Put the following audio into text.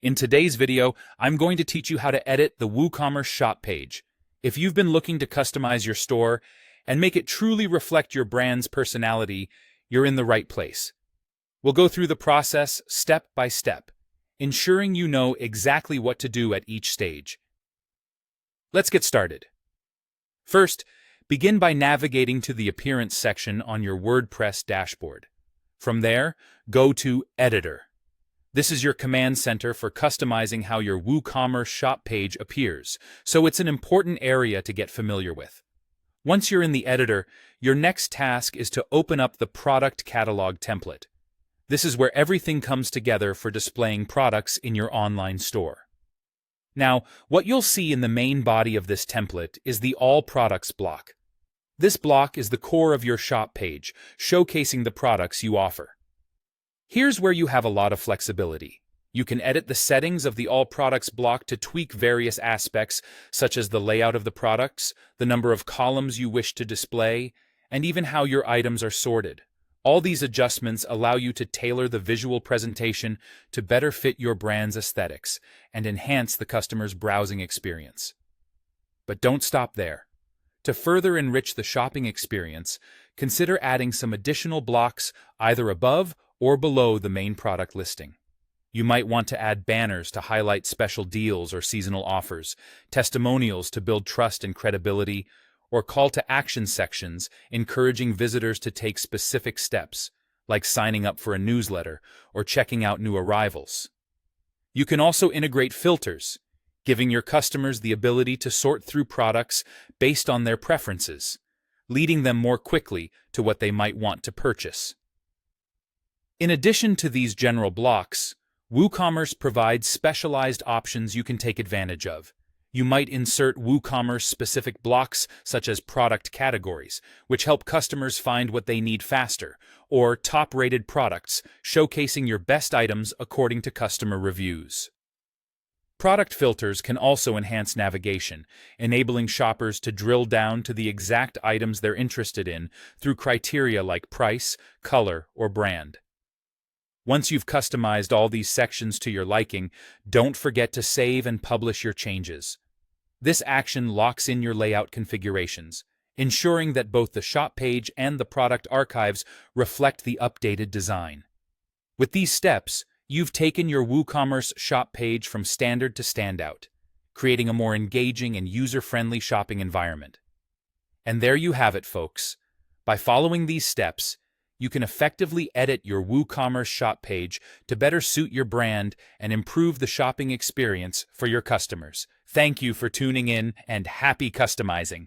In today's video, I'm going to teach you how to edit the WooCommerce shop page. If you've been looking to customize your store and make it truly reflect your brand's personality, you're in the right place. We'll go through the process step by step, ensuring you know exactly what to do at each stage. Let's get started. First, begin by navigating to the Appearance section on your WordPress dashboard. From there, go to Editor. This is your command center for customizing how your WooCommerce shop page appears, so it's an important area to get familiar with. Once you're in the editor, your next task is to open up the Product Catalog template. This is where everything comes together for displaying products in your online store. Now, what you'll see in the main body of this template is the All Products block. This block is the core of your shop page, showcasing the products you offer. Here's where you have a lot of flexibility. You can edit the settings of the All Products block to tweak various aspects, such as the layout of the products, the number of columns you wish to display, and even how your items are sorted. All these adjustments allow you to tailor the visual presentation to better fit your brand's aesthetics and enhance the customer's browsing experience. But don't stop there. To further enrich the shopping experience, consider adding some additional blocks either above or below the main product listing. You might want to add banners to highlight special deals or seasonal offers, testimonials to build trust and credibility, or call to action sections encouraging visitors to take specific steps, like signing up for a newsletter or checking out new arrivals. You can also integrate filters, giving your customers the ability to sort through products based on their preferences, leading them more quickly to what they might want to purchase. In addition to these general blocks, WooCommerce provides specialized options you can take advantage of. You might insert WooCommerce-specific blocks such as product categories, which help customers find what they need faster, or top-rated products, showcasing your best items according to customer reviews. Product filters can also enhance navigation, enabling shoppers to drill down to the exact items they're interested in through criteria like price, color, or brand. Once you've customized all these sections to your liking, don't forget to save and publish your changes. This action locks in your layout configurations, ensuring that both the shop page and the product archives reflect the updated design. With these steps, you've taken your WooCommerce shop page from standard to standout, creating a more engaging and user-friendly shopping environment. And there you have it, folks. By following these steps, you can effectively edit your WooCommerce shop page to better suit your brand and improve the shopping experience for your customers. Thank you for tuning in and happy customizing!